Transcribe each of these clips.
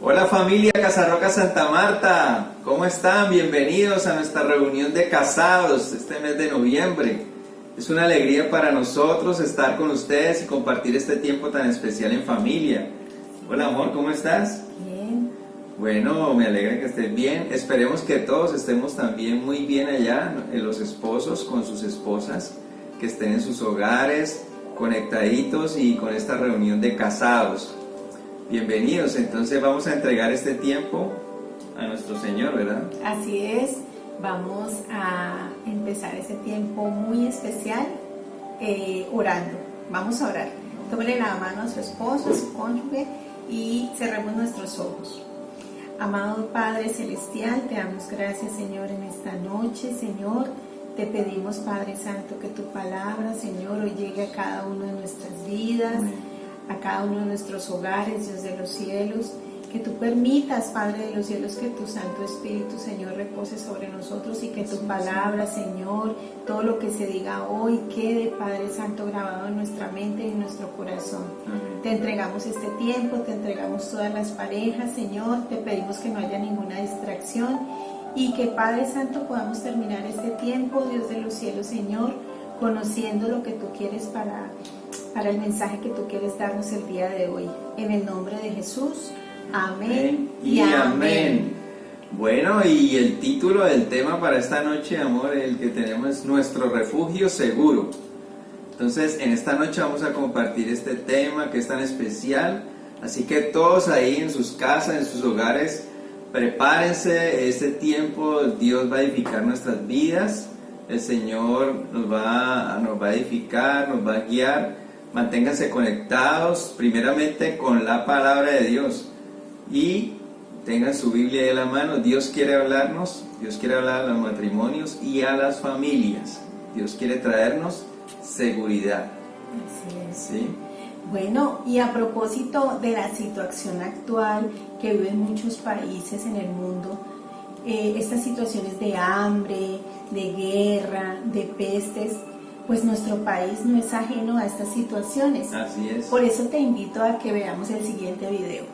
Hola familia Casarroca Santa Marta, ¿cómo están? Bienvenidos a nuestra reunión de casados este mes de noviembre. Es una alegría para nosotros estar con ustedes y compartir este tiempo tan especial en familia. Hola amor, ¿cómo estás? Bien. Bueno, me alegra que estés bien. Esperemos que todos estemos también muy bien allá, los esposos con sus esposas, que estén en sus hogares, conectaditos y con esta reunión de casados. Bienvenidos, entonces vamos a entregar este tiempo a nuestro Señor, ¿verdad? Así es, vamos a empezar ese tiempo muy especial orando. Vamos a orar. Tómale la mano a su esposo, a su cónyuge y cerremos nuestros ojos. Amado Padre Celestial, te damos gracias, Señor, en esta noche, Señor. Te pedimos, Padre Santo, que tu palabra, Señor, hoy llegue a cada uno de nuestras vidas, a cada uno de nuestros hogares, Dios de los cielos. Que tú permitas, Padre de los cielos, que tu Santo Espíritu, Señor, repose sobre nosotros y que tu palabra, Señor, todo lo que se diga hoy quede, Padre Santo, grabado en nuestra mente y en nuestro corazón. Amén. Te entregamos este tiempo, te entregamos todas las parejas, Señor, te pedimos que no haya ninguna distracción y que, Padre Santo, podamos terminar este tiempo, Dios de los cielos, Señor, conociendo lo que tú quieres para el mensaje que tú quieres darnos el día de hoy. En el nombre de Jesús. Amén y amén. Bueno, y el título del tema para esta noche, amor, el que tenemos es Nuestro Refugio Seguro. Entonces, en esta noche vamos a compartir este tema que es tan especial. Así que todos ahí en sus casas, en sus hogares, prepárense. Este tiempo Dios va a edificar nuestras vidas. El Señor nos va a edificar, nos va a guiar. Manténganse conectados primeramente con la palabra de Dios y tengan su Biblia ahí a la mano. Dios quiere hablarnos, Dios quiere hablar a los matrimonios y a las familias. Dios quiere traernos seguridad. Así es. ¿Sí? Bueno, y a propósito de la situación actual que viven muchos países en el mundo, estas situaciones de hambre, de guerra, de pestes, pues nuestro país no es ajeno a estas situaciones. Así es. Por eso te invito a que veamos el siguiente video.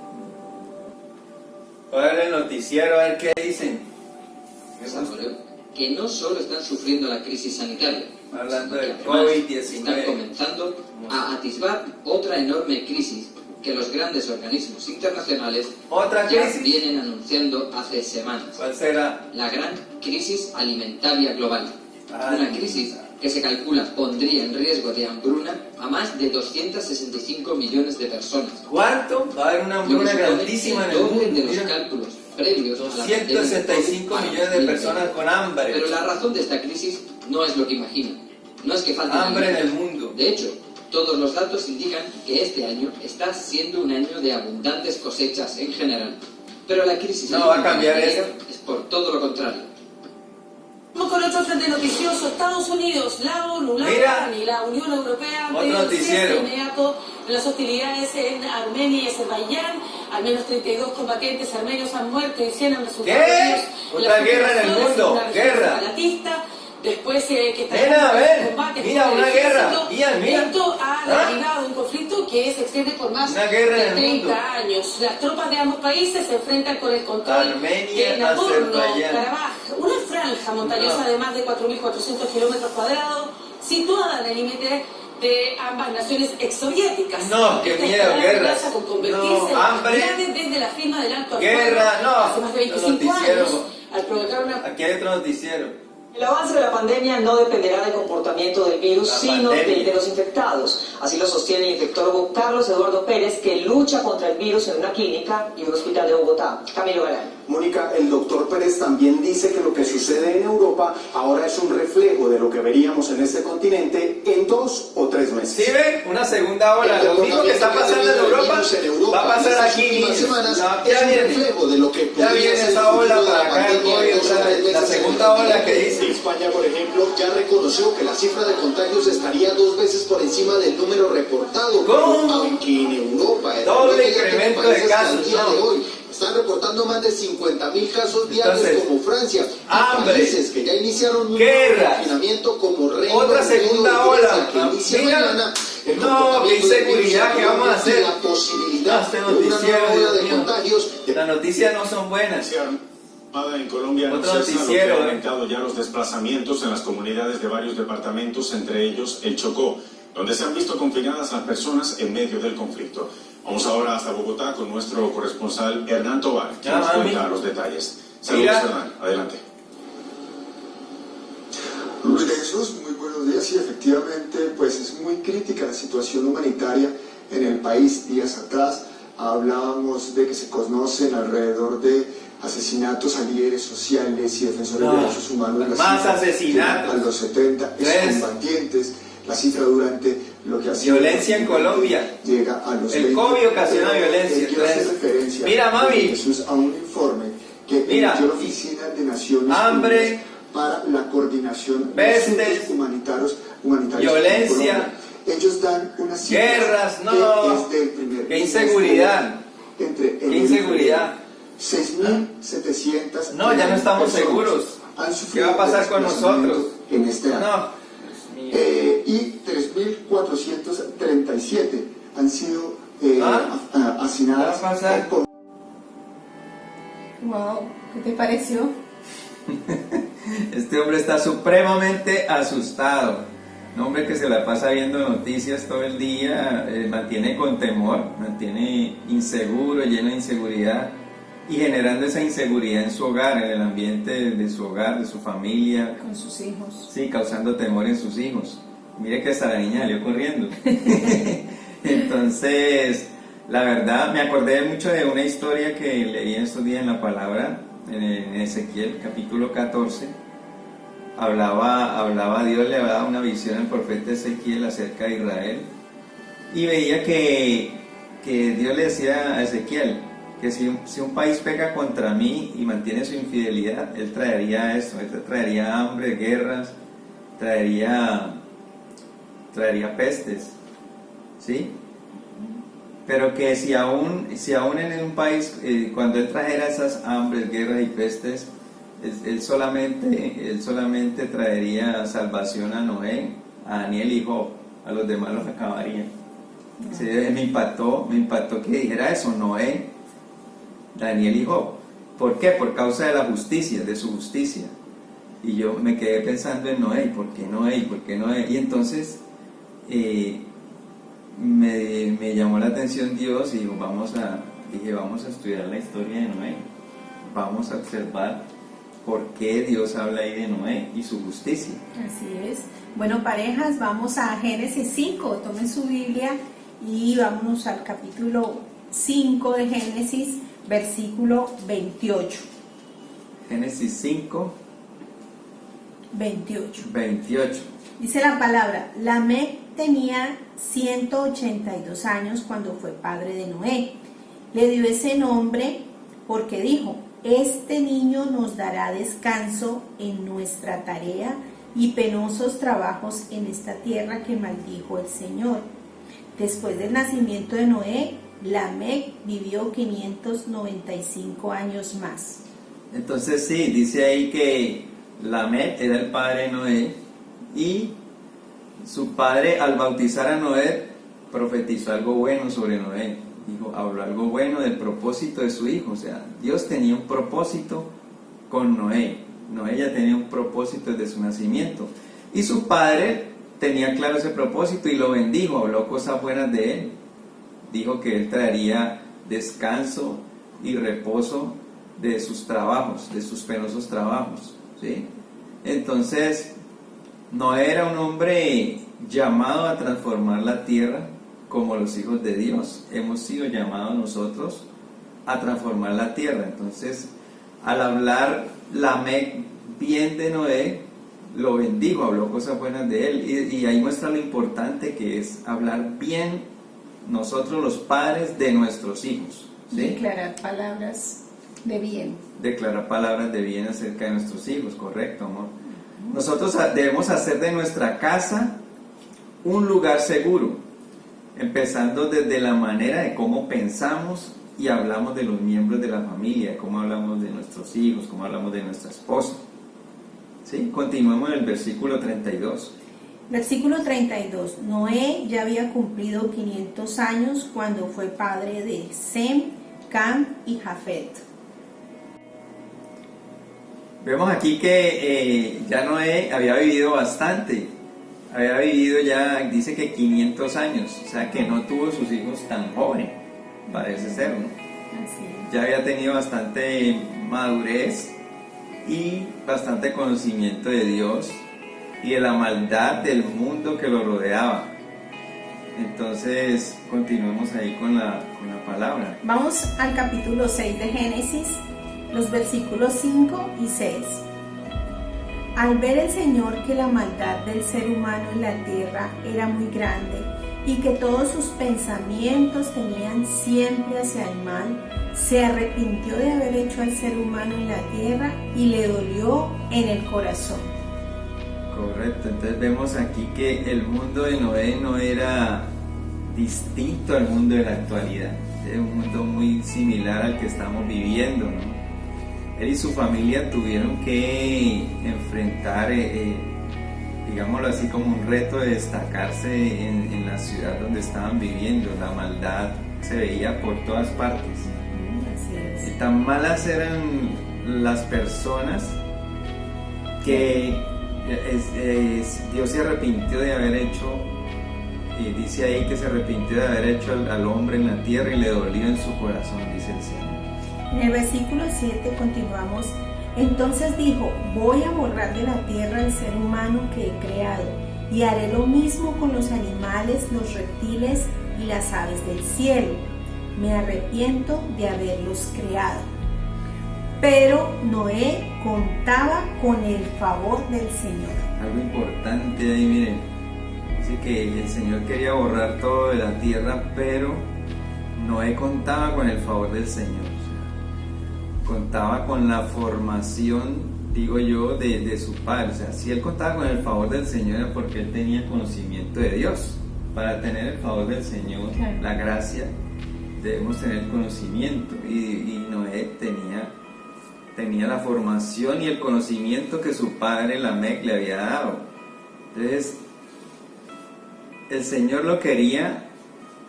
Ahora el noticiero, a ver qué dicen. Que no solo están sufriendo la crisis sanitaria, Hablando del sino que además COVID-19. están comenzando a atisbar otra enorme crisis que los grandes organismos internacionales ¿Otra ya crisis? vienen anunciando hace semanas. ¿Cuál será? La gran crisis alimentaria global. Una crisis que se calcula pondría en riesgo de hambruna a más de 265 millones de personas. ¿Cuánto? Va a haber una hambruna grandísima en el mundo. De los cálculos previos a la pandemia de 265 COVID millones de personas con hambre. Pero la razón de esta crisis no es lo que imaginan. No es que falte Hambre en alimento. el mundo. De hecho, todos los datos indican que este año está siendo un año de abundantes cosechas en general. Pero la crisis No va a cambiar alimentaria eso. es por todo lo contrario. Vamos con otro frente noticioso. Estados Unidos, la ONU, la OTAN y la Unión Europea han pedido el cese inmediato de las hostilidades en Armenia y Azerbaiyán. Al menos 32 combatientes armenios han muerto y 100 han resultado heridos. Otra guerra en el mundo. Guerra. Después que Mira, a ver, combates mira, contra una el guerra. ejército, Mira. esto ha derivado un conflicto que se extiende por más Una guerra en de el 30 mundo. años. Las tropas de ambos países se enfrentan con el control Armenia, de Nagorno-Karabaj, Azerbaiyán. una franja montañosa de más de 4.400 kilómetros cuadrados, situada en el límite de ambas naciones exsoviéticas. No, qué Esta miedo, escalada guerras. amenaza con convertirse No, hambre. en grave desde la firma del Alto al Guerra, Fuego no. hace más de 25 Noticiero. años, al provocar una... Aquí hay otro noticiero. El avance de la pandemia no dependerá del comportamiento del virus, La sino pandemia. del de los infectados. Así lo sostiene el infectólogo Carlos Eduardo Pérez, que lucha contra el virus en una clínica y un hospital de Bogotá. Camilo Galán. Mónica, el doctor Pérez también dice que lo que sucede en Europa ahora es un reflejo de lo que veríamos en este continente en 2 o 3 meses. ¿Sí ven? Una segunda ola. Lo mismo que está pasando en Europa va a pasar aquí, niños. No, ya viene. Ya viene esa ola para acá el COVID, otra vez. La segunda ola que dice. España, por ejemplo, ya reconoció que la cifra de contagios estaría 2 veces por encima del número reportado. ¿Cómo? Aunque en Europa, Doble incremento de casos, al día no. de hoy están reportando más de 50.000 casos diarios. Entonces, como Francia. Y hambre, países que ya iniciaron un guerras, confinamiento como Reino otra Unido segunda y Grecia, ola. que inicia Mira, mañana, el No, qué comportamiento del virus inseguridad, ¿qué vamos a hacer? y la posibilidad Este de una noticiero, nueva ola de Dios mío. contagios. Las noticias no son buenas. En Colombia Otro no cesa, lo que noticiero, ha aumentado ya los desplazamientos en las comunidades de varios departamentos, entre ellos el Chocó, donde se han visto confinadas las personas en medio del conflicto. Vamos ahora hasta Bogotá con nuestro corresponsal Hernán Tobar, quien nos cuenta los detalles. Saludos, Hernán, adelante. Luis de Jesús, muy buenos días. Y efectivamente, pues es muy crítica la situación humanitaria en el país. Días atrás hablábamos de que se conocen alrededor de asesinatos a líderes sociales y defensores de derechos humanos. Más asesinatos. A los 70 excombatientes. La cifra durante lo que ha sido violencia en Colombia. Llega a los el 20. COVID ocasiona violencia. Quiero hacer referencia, mira, mami, Jesús, a un informe que emitió la Oficina de Naciones hambre, para la coordinación pestes, de asuntos humanitarios violencia, ellos dan una cifra guerras, no, que es del primer qué inseguridad, entre qué inseguridad. 6.700 no, ya no estamos seguros. ¿Qué va a pasar con nosotros? En este año. No. Y 3.437 han sido asesinadas. ¿Qué va a pasar? Wow, ¿qué te pareció? Este hombre está supremamente asustado. Un hombre que se la pasa viendo noticias todo el día, mantiene con temor, mantiene inseguro, lleno de inseguridad y generando esa inseguridad en su hogar, en el ambiente de su hogar, de su familia. Con sus hijos. Sí, causando temor en sus hijos. Mire que hasta la niña salió corriendo. Entonces, la verdad, me acordé mucho de una historia que leí en estos días en la palabra, en Ezequiel, capítulo 14. Hablaba Dios, le daba una visión al profeta Ezequiel acerca de Israel. Y veía que Dios le decía a Ezequiel que si un país peca contra mí y mantiene su infidelidad, él traería esto, él traería hambre, guerras, traería pestes, ¿sí? Pero que si aún en un país, cuando él trajera esas hambres, guerras y pestes, él solamente traería salvación a Noé, a Daniel y Job, a los demás los acabaría. Sí, me impactó que dijera eso, Noé, Daniel y Job. ¿Por qué? Por causa de la justicia, de su justicia. Y yo me quedé pensando en Noé, ¿por qué Noé? ¿Por qué Noé? Y entonces me llamó la atención Dios y dije, vamos a estudiar la historia de Noé. Vamos a observar por qué Dios habla ahí de Noé y su justicia. Así es. Bueno, parejas, vamos a Génesis 5. Tomen su Biblia y vámonos al capítulo 5 de Génesis, versículo 28. Génesis 5, 28. Dice la palabra: Lamec tenía 182 años cuando fue padre de Noé. Le dio ese nombre porque dijo: este niño nos dará descanso en nuestra tarea y penosos trabajos en esta tierra que maldijo el Señor. Después del nacimiento de Noé, Lamec vivió 595 años más. Entonces sí, dice ahí que Lamec era el padre de Noé y su padre, al bautizar a Noé, profetizó algo bueno sobre Noé. Habló algo bueno del propósito de su hijo. O sea, Dios tenía un propósito con Noé. Noé ya tenía un propósito desde su nacimiento. Y su padre tenía claro ese propósito y lo bendijo, habló cosas buenas de él. Dijo que él traería descanso y reposo de sus trabajos, de sus penosos trabajos, ¿sí? Entonces, Noé era un hombre llamado a transformar la tierra como los hijos de Dios. Hemos sido llamados nosotros a transformar la tierra. Entonces, al hablar Lamec bien de Noé, lo bendijo, habló cosas buenas de él. Y ahí muestra lo importante que es hablar bien nosotros los padres de nuestros hijos, ¿sí? Declarar palabras de bien. Declarar palabras de bien acerca de nuestros hijos, correcto, amor. Nosotros debemos hacer de nuestra casa un lugar seguro, empezando desde la manera de cómo pensamos y hablamos de los miembros de la familia, cómo hablamos de nuestros hijos, cómo hablamos de nuestra esposa. ¿Sí? Continuemos en el versículo 32. Versículo 32. Noé ya había cumplido 500 años cuando fue padre de Sem, Cam y Jafet. Vemos aquí que ya Noé había vivido bastante. Había vivido ya, dice que 500 años. O sea que no tuvo sus hijos tan joven, parece ser, ¿no? Así es. Ya había tenido bastante madurez y bastante conocimiento de Dios y de la maldad del mundo que lo rodeaba. Entonces, continuemos ahí con la palabra. Vamos al capítulo 6 de Génesis, los versículos 5 y 6. Al ver el Señor que la maldad del ser humano en la tierra era muy grande y que todos sus pensamientos tenían siempre hacia el mal, se arrepintió de haber hecho al ser humano en la tierra y le dolió en el corazón. Correcto, entonces vemos aquí que el mundo de Noé no era distinto al mundo de la actualidad, es un mundo muy similar al que estamos viviendo, ¿no? Él y su familia tuvieron que enfrentar, digámoslo así, como un reto de destacarse en la ciudad donde estaban viviendo. La maldad se veía por todas partes. Así es. Y tan malas eran las personas que Dios se arrepintió de haber hecho, dice ahí que se arrepintió de haber hecho al hombre en la tierra y le dolió en su corazón, dice el Señor. En el versículo 7 continuamos. Entonces dijo: voy a borrar de la tierra al ser humano que he creado, y haré lo mismo con los animales, los reptiles y las aves del cielo. Me arrepiento de haberlos creado. Pero Noé contaba con el favor del Señor. Algo importante ahí, miren, dice que el Señor quería borrar todo de la tierra, pero Noé contaba con el favor del Señor. Contaba con la formación, digo yo, de su padre. O sea, si él contaba con el favor del Señor era porque él tenía conocimiento de Dios. Para tener el favor del Señor, claro, la gracia, debemos tener conocimiento. Y Noé tenía la formación y el conocimiento que su padre Lamec le había dado. Entonces, el Señor lo quería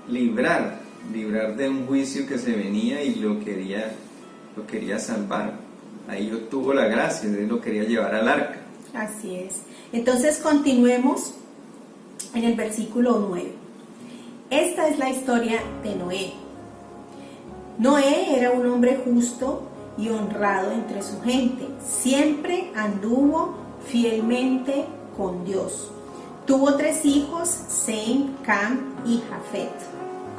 librar de un juicio que se venía y lo quería salvar. Ahí obtuvo la gracia, él lo quería llevar al arca. Así es. Entonces continuemos en el versículo 9. Esta es la historia de Noé. Noé era un hombre justo y honrado entre su gente. Siempre anduvo fielmente con Dios. Tuvo 3 hijos, Sem, Cam y Jafet.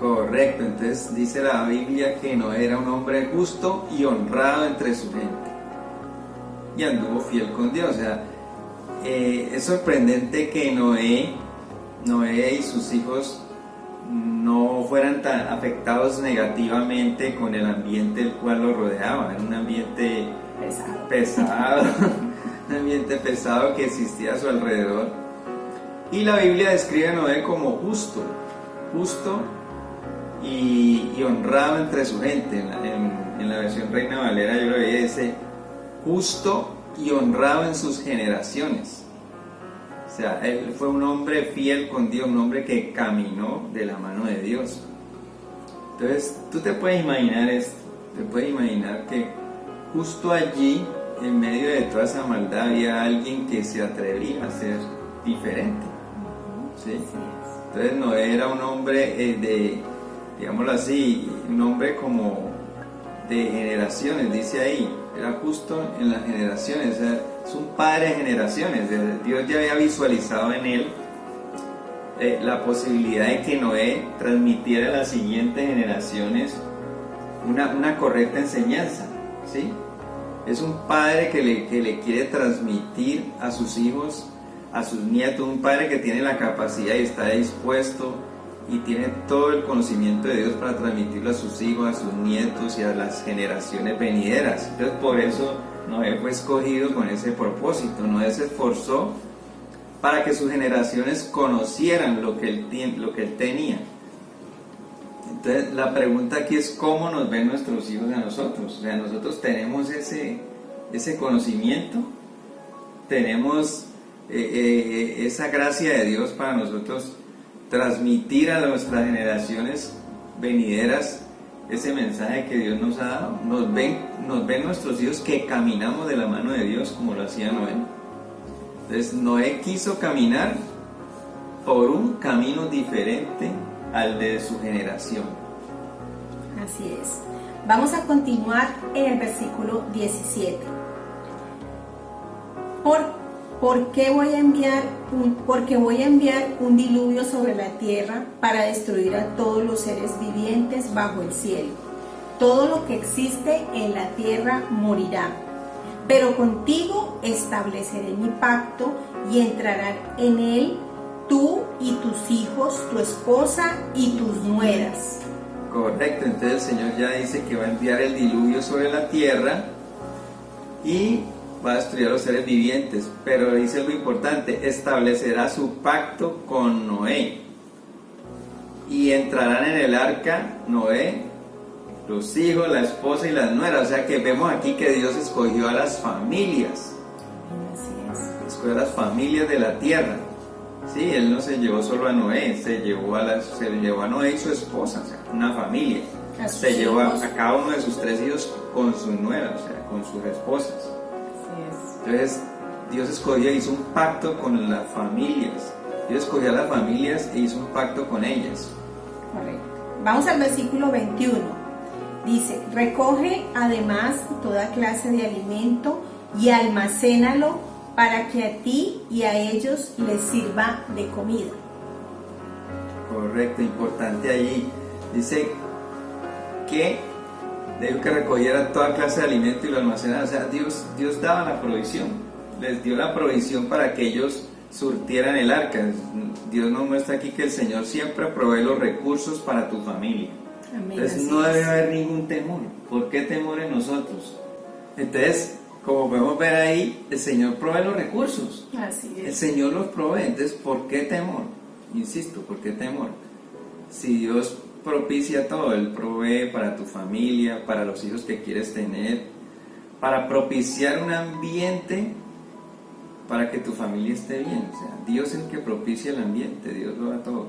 Correcto, entonces dice la Biblia que Noé era un hombre justo y honrado entre su gente y anduvo fiel con Dios. O sea, es sorprendente que Noé y sus hijos no fueran tan afectados negativamente con el ambiente el cual los rodeaba. Era un ambiente pesado un ambiente pesado que existía a su alrededor, y la Biblia describe a Noé como justo y honrado entre su gente. En la versión Reina Valera yo lo veía, dice justo y honrado en sus generaciones. O sea, él fue un hombre fiel con Dios, un hombre que caminó de la mano de Dios. Entonces, tú te puedes imaginar esto, te puedes imaginar que justo allí, en medio de toda esa maldad, había alguien que se atrevía a ser diferente. ¿Sí? Entonces, Noé era un hombre digámoslo así, un hombre como de generaciones, dice ahí, era justo en las generaciones, o sea, es un padre de generaciones. Dios ya había visualizado en él la posibilidad de que Noé transmitiera a las siguientes generaciones una correcta enseñanza, ¿sí? Es un padre que le quiere transmitir a sus hijos, a sus nietos, un padre que tiene la capacidad y está dispuesto y tiene todo el conocimiento de Dios para transmitirlo a sus hijos, a sus nietos y a las generaciones venideras. Entonces, por eso Noé fue escogido con ese propósito. Noé se esforzó para que sus generaciones conocieran lo que él tenía. Entonces, la pregunta aquí es: ¿cómo nos ven nuestros hijos a nosotros? O sea, nosotros tenemos ese conocimiento, tenemos esa gracia de Dios para nosotros transmitir a nuestras generaciones venideras ese mensaje que Dios nos ha dado. Nos ven nuestros hijos que caminamos de la mano de Dios como lo hacía Noé. Entonces Noé quiso caminar por un camino diferente al de su generación. Así es. Vamos a continuar en el versículo 17. Porque voy a enviar un diluvio sobre la tierra para destruir a todos los seres vivientes bajo el cielo. Todo lo que existe en la tierra morirá. Pero contigo estableceré mi pacto y entrarán en él tú y tus hijos, tu esposa y tus nueras. Correcto, entonces el Señor ya dice que va a enviar el diluvio sobre la tierra y va a destruir a los seres vivientes, pero dice algo importante: establecerá su pacto con Noé y entrarán en el arca Noé, los hijos, la esposa y las nueras. O sea que vemos aquí que Dios escogió a las familias, escogió a las familias de la tierra. Sí, Él no se llevó solo a Noé, se llevó a Noé y su esposa, o sea, una familia. Se llevó a cada uno de sus 3 hijos con sus nueras, o sea, con sus esposas. Entonces Dios escogió e hizo un pacto con las familias. Dios escogió a las familias e hizo un pacto con ellas. Correcto. Vamos al versículo 21. Dice: recoge además toda clase de alimento y almacénalo para que a ti y a ellos les sirva de comida. Correcto, importante allí. Dice que dijo que recogiera toda clase de alimento y lo almacenara. O sea, Dios daba la provisión, les dio la provisión para que ellos surtieran el arca. Dios nos muestra aquí que el Señor siempre provee los recursos para tu familia. Amén. Entonces no debe haber ningún temor. ¿Por qué temor en nosotros? Entonces, como podemos ver ahí, el Señor provee los recursos. Así es. El Señor los provee. Entonces, ¿por qué temor? Insisto, ¿por qué temor? Si Dios propicia todo, Él provee para tu familia, para los hijos que quieres tener, para propiciar un ambiente para que tu familia esté bien. O sea, Dios es el que propicia el ambiente, Dios lo da todo.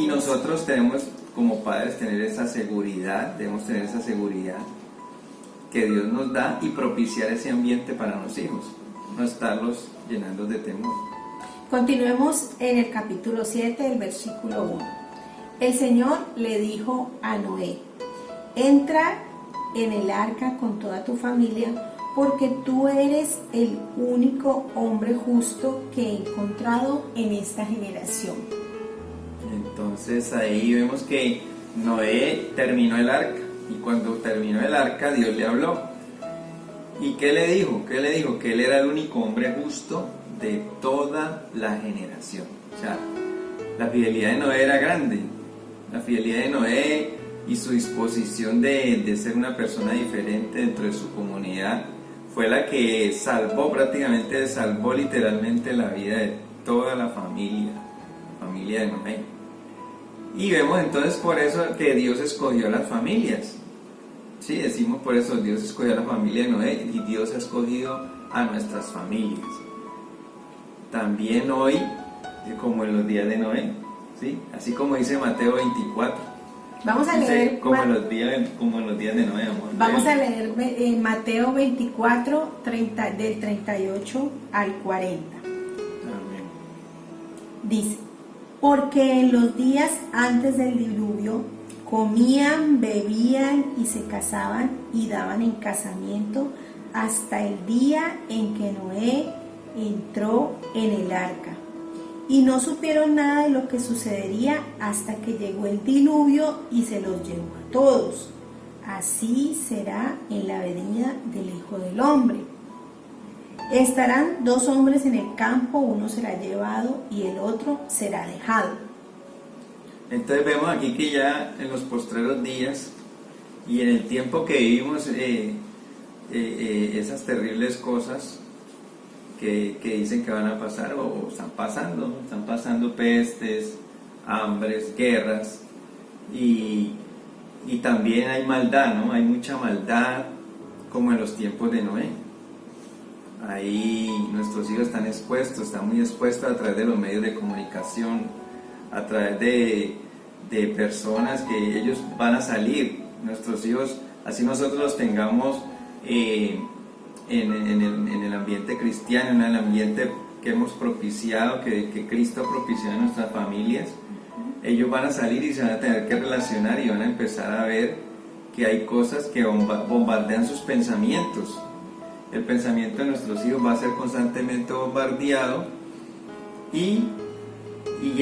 Y nosotros tenemos, como padres, tener esa seguridad, debemos tener esa seguridad que Dios nos da y propiciar ese ambiente para los hijos, no estarlos llenando de temor. Continuemos en el capítulo 7, el versículo 1. El Señor le dijo a Noé: entra en el arca con toda tu familia, porque tú eres el único hombre justo que he encontrado en esta generación. Entonces ahí vemos que Noé terminó el arca, y cuando terminó el arca Dios le habló. ¿Y qué le dijo? ¿Qué le dijo? Que él era el único hombre justo de toda la generación. O sea, la fidelidad de Noé era grande. La fidelidad de Noé y su disposición de ser una persona diferente dentro de su comunidad fue la que salvó literalmente la vida de toda la familia de Noé. Y vemos entonces por eso que Dios escogió a las familias. Sí, decimos por eso Dios escogió a la familia de Noé y Dios ha escogido a nuestras familias. También hoy, como en los días de Noé, ¿sí? Así como dice Mateo 24. Vamos a leer como en los días de Noé, amor. Vamos a leer Mateo 24, del 38 al 40. Amén. Dice: porque en los días antes del diluvio comían, bebían y se casaban y daban en casamiento hasta el día en que Noé entró en el arca. Y no supieron nada de lo que sucedería hasta que llegó el diluvio y se los llevó a todos. Así será en la venida del Hijo del Hombre. Estarán 2 hombres en el campo, uno será llevado y el otro será dejado. Entonces vemos aquí que ya en los postreros días y en el tiempo que vivimos esas terribles cosas que dicen que van a pasar o están pasando pestes, hambres, guerras y también hay maldad, ¿no? Hay mucha maldad como en los tiempos de Noé. Ahí nuestros hijos están expuestos, están muy expuestos a través de los medios de comunicación, a través de personas que ellos van a salir. Nuestros hijos, así nosotros los tengamos en el ambiente cristiano, en el ambiente que hemos propiciado, que Cristo ha propiciado en nuestras familias, ellos van a salir y se van a tener que relacionar y van a empezar a ver que hay cosas que bombardean sus pensamientos. El pensamiento de nuestros hijos va a ser constantemente bombardeado y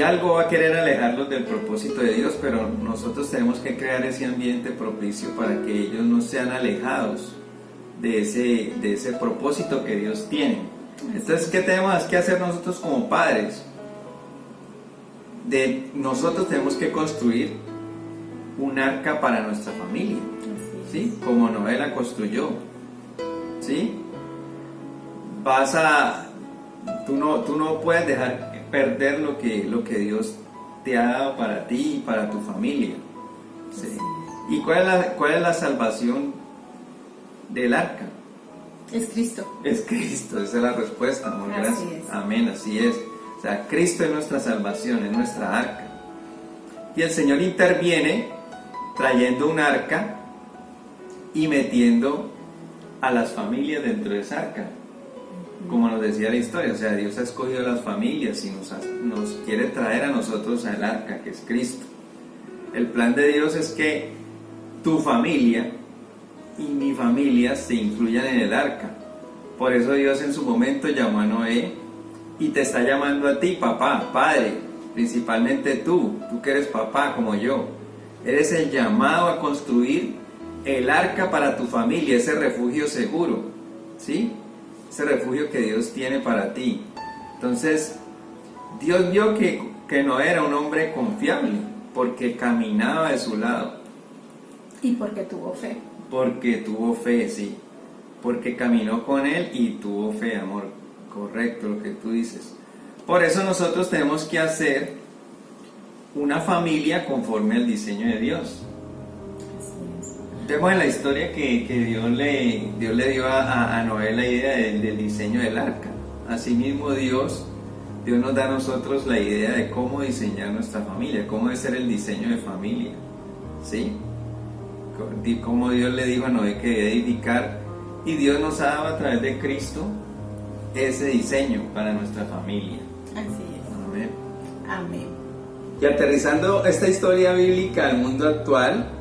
algo va a querer alejarlos del propósito de Dios, pero nosotros tenemos que crear ese ambiente propicio para que ellos no sean alejados de ese propósito que Dios tiene. Entonces, ¿qué tenemos que hacer nosotros como padres? Nosotros tenemos que construir un arca para nuestra familia, ¿sí? Como Noé la construyó, ¿sí? Tú no puedes dejar perder lo que Dios te ha dado para ti y para tu familia, ¿sí? ¿Y cuál es la salvación del arca? Es Cristo. Es Cristo, esa es la respuesta, muy gracias. Amén, así es. O sea, Cristo es nuestra salvación, es nuestra arca. Y el Señor interviene trayendo un arca y metiendo a las familias dentro de esa arca. Como nos decía la historia, o sea, Dios ha escogido a las familias y nos quiere traer a nosotros al arca, que es Cristo. El plan de Dios es que tu familia y mi familia se incluyan en el arca. Por eso Dios en su momento llamó a Noé y te está llamando a ti, papá, padre, principalmente tú que eres papá como yo. Eres el llamado a construir el arca para tu familia, ese refugio seguro, ¿sí? Ese refugio que Dios tiene para ti. Entonces, Dios vio que Noé era un hombre confiable, porque caminaba de su lado. Y porque tuvo fe. Porque tuvo fe, sí. Porque caminó con él y tuvo fe, amor. Correcto lo que tú dices. Por eso nosotros tenemos que hacer una familia conforme al diseño de Dios. Vemos en la historia que Dios le dio a Noé la idea del diseño del arca. Asimismo Dios nos da a nosotros la idea de cómo diseñar nuestra familia, cómo debe ser el diseño de familia, ¿sí? Como Dios le dijo a Noé que debe edificar, y Dios nos ha dado a través de Cristo ese diseño para nuestra familia. Así es. Amén. Amén. Y aterrizando esta historia bíblica al mundo actual,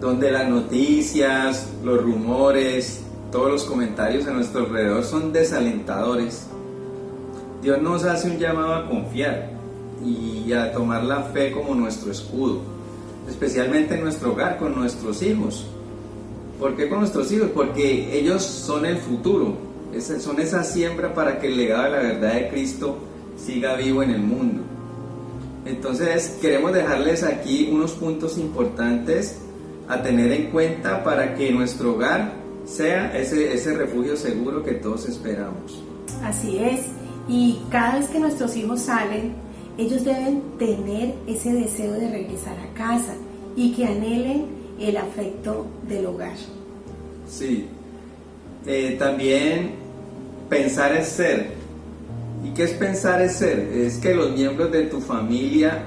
donde las noticias, los rumores, todos los comentarios a nuestro alrededor son desalentadores, Dios nos hace un llamado a confiar y a tomar la fe como nuestro escudo, especialmente en nuestro hogar, con nuestros hijos. ¿Por qué con nuestros hijos? Porque ellos son el futuro, son esa siembra para que el legado de la verdad de Cristo siga vivo en el mundo. Entonces queremos dejarles aquí unos puntos importantes a tener en cuenta para que nuestro hogar sea ese refugio seguro que todos esperamos. Así es, y cada vez que nuestros hijos salen, ellos deben tener ese deseo de regresar a casa y que anhelen el afecto del hogar. Sí, también pensar es ser. ¿Y qué es pensar es ser? Es que los miembros de tu familia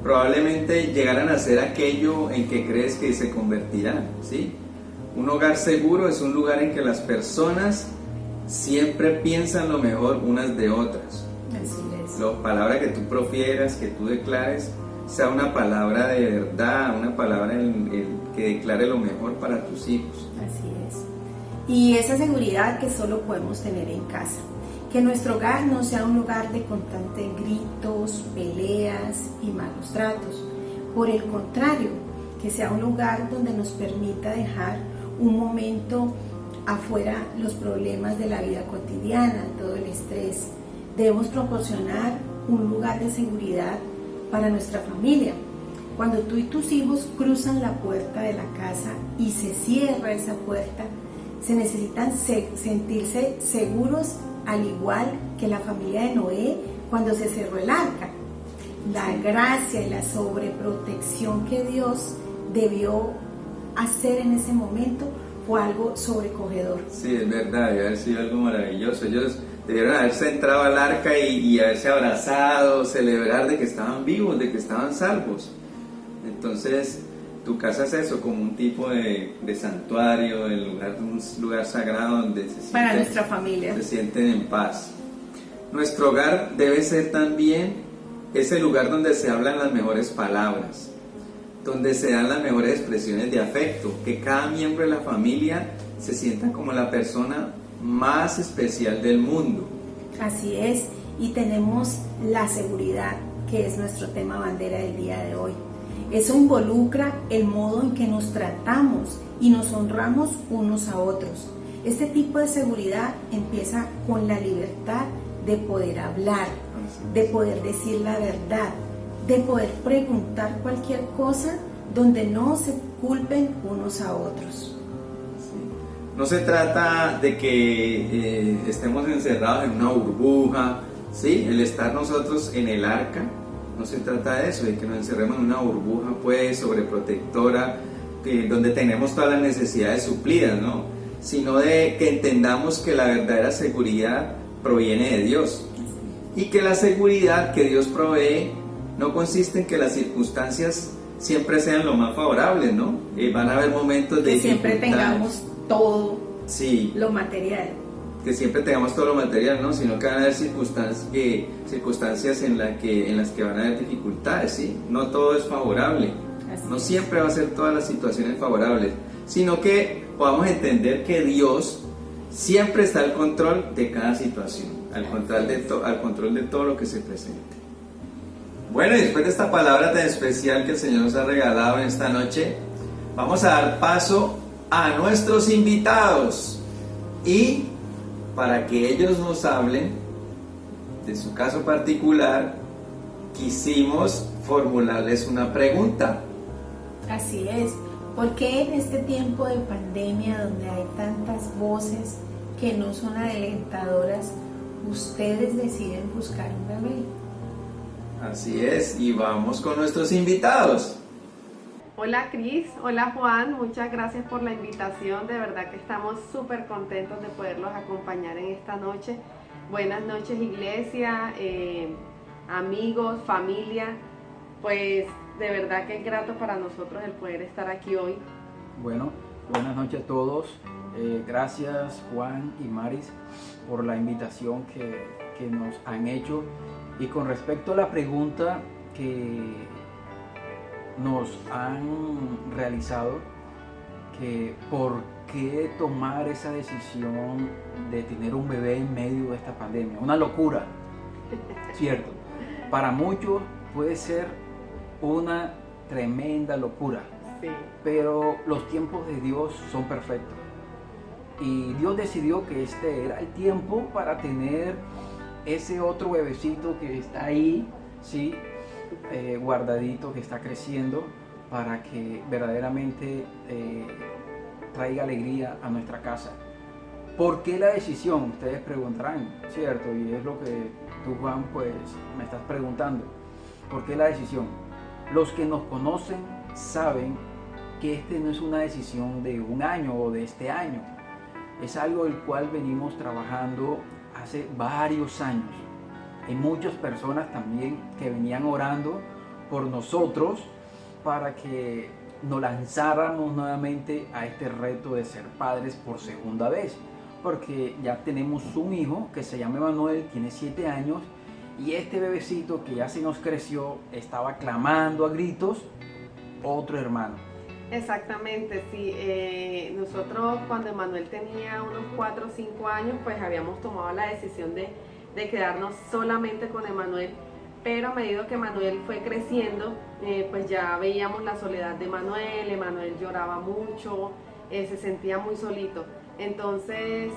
probablemente llegaran a ser aquello en que crees que se convertirán, ¿sí? Un hogar seguro es un lugar en que las personas siempre piensan lo mejor unas de otras. Así es. La palabra que tú profieras, que tú declares, sea una palabra de verdad, una palabra que declare lo mejor para tus hijos. Así es. Y esa seguridad que solo podemos tener en casa. Que nuestro hogar no sea un lugar de constantes gritos, peleas y malos tratos. Por el contrario, que sea un lugar donde nos permita dejar un momento afuera los problemas de la vida cotidiana, todo el estrés. Debemos proporcionar un lugar de seguridad para nuestra familia. Cuando tú y tus hijos cruzan la puerta de la casa y se cierra esa puerta, se necesitan sentirse seguros, al igual que la familia de Noé cuando se cerró el arca. La gracia y la sobreprotección que Dios debió hacer en ese momento fue algo sobrecogedor. Sí, es verdad, debe haber sido algo maravilloso. Ellos debieron haberse entrado al arca y haberse abrazado, celebrar de que estaban vivos, de que estaban salvos. Entonces, tu casa es eso, como un tipo de santuario, un lugar sagrado donde para nuestra familia se sienten en paz. Nuestro hogar debe ser también ese lugar donde se hablan las mejores palabras, donde se dan las mejores expresiones de afecto, que cada miembro de la familia se sienta como la persona más especial del mundo. Así es, y tenemos la seguridad, que es nuestro tema bandera del día de hoy. Eso involucra el modo en que nos tratamos y nos honramos unos a otros. Este tipo de seguridad empieza con la libertad de poder hablar, de poder decir la verdad, de poder preguntar cualquier cosa donde no se culpen unos a otros. No se trata de que estemos encerrados en una burbuja, ¿sí? El estar nosotros en el arca, no se trata de eso, de que nos encerremos en una burbuja pues sobreprotectora, donde tenemos todas las necesidades suplidas, ¿no? Sino de que entendamos que la verdadera seguridad proviene de Dios y que la seguridad que Dios provee no consiste en que las circunstancias siempre sean lo más favorables, ¿no? Van a haber momentos de que siempre tengamos todo lo material. Que siempre tengamos todo lo material, ¿no? Sino que van a haber circunstancias en las que van a haber dificultades, ¿sí? No todo es favorable. No siempre va a ser todas las situaciones favorables, sino que podamos entender que Dios siempre está al control de cada situación, al control de todo lo que se presente. Bueno, y después de esta palabra tan especial que el Señor nos ha regalado en esta noche, vamos a dar paso a nuestros invitados. Y para que ellos nos hablen de su caso particular, quisimos formularles una pregunta. Así es. ¿Por qué en este tiempo de pandemia, donde hay tantas voces que no son alentadoras, ustedes deciden buscar un bebé? Así es, y vamos con nuestros invitados. Hola Cris, hola Juan, muchas gracias por la invitación, de verdad que estamos súper contentos de poderlos acompañar en esta noche. Buenas noches iglesia, amigos, familia, pues de verdad que es grato para nosotros el poder estar aquí hoy. Bueno, buenas noches a todos, gracias Juan y Maris por la invitación que nos han hecho. Y con respecto a la pregunta que nos han realizado, que por qué tomar esa decisión de tener un bebé en medio de esta pandemia, una locura, cierto, para muchos puede ser una tremenda locura, sí. Pero los tiempos de Dios son perfectos y Dios decidió que este era el tiempo para tener ese otro bebecito que está ahí, ¿sí? Guardadito, que está creciendo, para que verdaderamente traiga alegría a nuestra casa. ¿Por qué la decisión? Ustedes preguntarán, ¿cierto? Y es lo que tú, Juan, pues me estás preguntando. ¿Por qué la decisión? Los que nos conocen saben que este no es una decisión de un año o de este año. Es algo el cual venimos trabajando hace varios años. Hay muchas personas también que venían orando por nosotros para que nos lanzáramos nuevamente a este reto de ser padres por segunda vez, porque ya tenemos un hijo que se llama Emanuel, tiene 7 años, y este bebecito que ya se nos creció estaba clamando a gritos, otro hermano. Exactamente, sí. Nosotros cuando Emanuel tenía unos 4 o 5 años, pues habíamos tomado la decisión de quedarnos solamente con Emanuel, pero a medida que Emanuel fue creciendo, pues ya veíamos la soledad de Emanuel lloraba mucho, se sentía muy solito. Entonces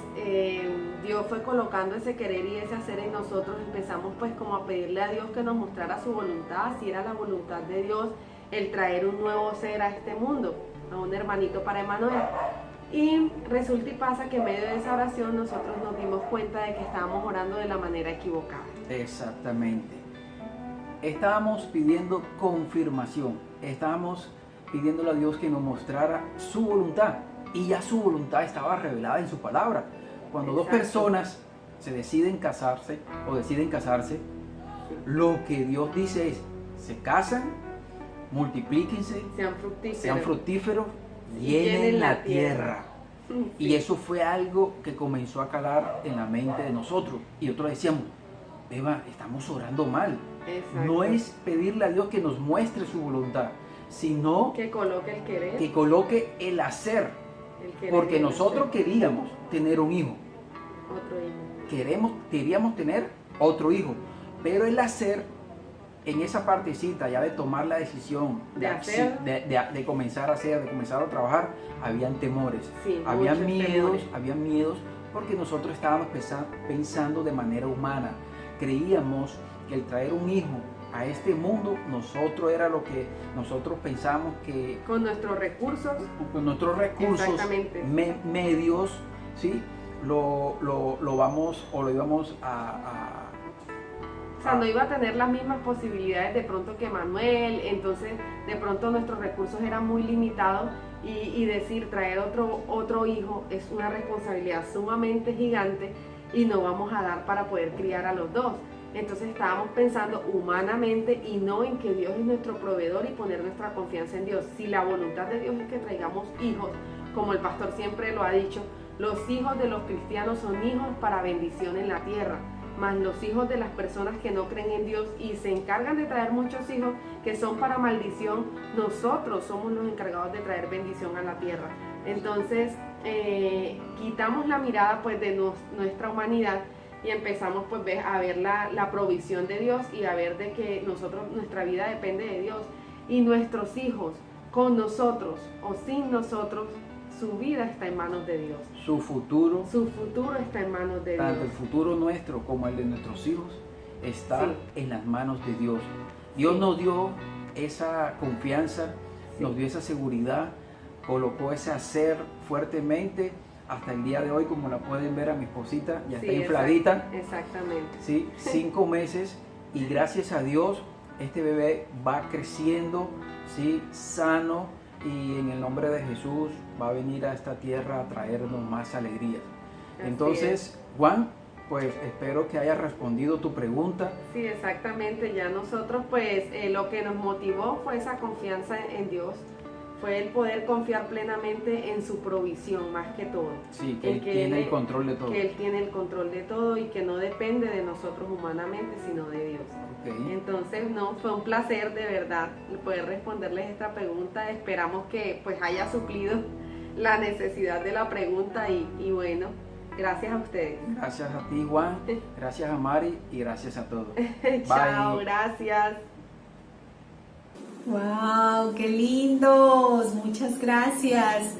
Dios fue colocando ese querer y ese hacer en nosotros. Empezamos pues como a pedirle a Dios que nos mostrara su voluntad, si era la voluntad de Dios el traer un nuevo ser a este mundo, a un hermanito para Emanuel. Y resulta y pasa que en medio de esa oración nosotros nos dimos cuenta de que estábamos orando de la manera equivocada. Exactamente. Estábamos pidiendo confirmación, estábamos pidiéndole a Dios que nos mostrara su voluntad. y ya su voluntad estaba revelada en su palabra. Cuando dos Exacto. personas se deciden casarse o deciden casarse, lo que Dios dice es, se casan, multiplíquense, sean fructíferos, llenen la tierra. Sí. Y eso fue algo que comenzó a calar en la mente de nosotros. Y nosotros decíamos, Eva, estamos orando mal. Exacto. No es pedirle a Dios que nos muestre su voluntad, sino que coloque el querer, que coloque el hacer. el querer Porque y el nosotros hacer. queríamos tener un hijo. Otro hijo. Queríamos tener otro hijo. Pero el hacer, en esa partecita ya de tomar la decisión De hacer. de comenzar a hacer, de comenzar a trabajar, habían temores, Sí, habían muchos miedos, porque nosotros estábamos pensando de manera humana. Creíamos que el traer un hijo a este mundo, nosotros era lo que nosotros pensamos que Con nuestros recursos, con nuestros recursos, Exactamente. medios, ¿sí? lo íbamos o sea, no iba a tener las mismas posibilidades de pronto que Manuel, entonces de pronto nuestros recursos eran muy limitados y decir traer otro hijo es una responsabilidad sumamente gigante y no vamos a dar para poder criar a los dos. Entonces estábamos pensando humanamente y no en que Dios es nuestro proveedor y poner nuestra confianza en Dios. Si la voluntad de Dios es que traigamos hijos, como el pastor siempre lo ha dicho, los hijos de los cristianos son hijos para bendición en la tierra, más los hijos de las personas que no creen en Dios y se encargan de traer muchos hijos que son para maldición, nosotros somos los encargados de traer bendición a la tierra. Entonces quitamos la mirada pues de nuestra humanidad y empezamos pues a ver la provisión de Dios y a ver de que nuestra vida depende de Dios y nuestros hijos con nosotros o sin nosotros, su vida está en manos de Dios. Su futuro está en manos de Dios. Tanto el futuro nuestro como el de nuestros hijos está Sí. en las manos de Dios. Dios Sí. nos dio esa confianza, Sí. nos dio esa seguridad, colocó ese hacer fuertemente hasta el día de hoy, como la pueden ver a mi esposita, ya Sí, está infladita, Exactamente. ¿sí? 5 meses y gracias a Dios este bebé va creciendo, ¿sí? Sano, y en el nombre de Jesús va a venir a esta tierra a traernos más alegrías. Así Entonces, Juan, pues espero que haya respondido tu pregunta. Sí, exactamente. Ya nosotros pues lo que nos motivó fue esa confianza en Dios, fue el poder confiar plenamente en su provisión más que todo. Sí, que Él tiene el control de todo. Que Él tiene el control de todo y que no depende de nosotros humanamente, sino de Dios. Ok. Entonces, no, fue un placer de verdad poder responderles esta pregunta. Esperamos que pues haya suplido la necesidad de la pregunta y bueno, gracias a ustedes. Gracias a ti, Juan, gracias a Mari y gracias a todos. Chao, Bye. gracias. ¡Wow! ¡Qué lindos! Muchas gracias,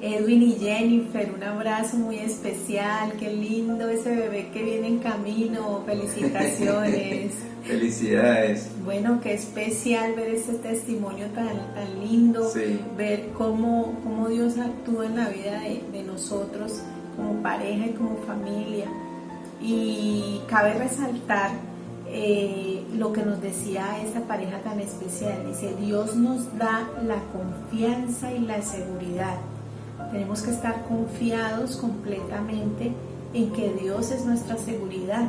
Edwin y Jennifer. Un abrazo muy especial. ¡Qué lindo ese bebé que viene en camino! ¡Felicitaciones! Felicidades. Bueno, qué especial ver este testimonio tan lindo, Sí. ver cómo Dios actúa en la vida de nosotros como pareja y como familia. Y cabe resaltar lo que nos decía esta pareja tan especial. Dice, Dios nos da la confianza y la seguridad. Tenemos que estar confiados completamente en que Dios es nuestra seguridad.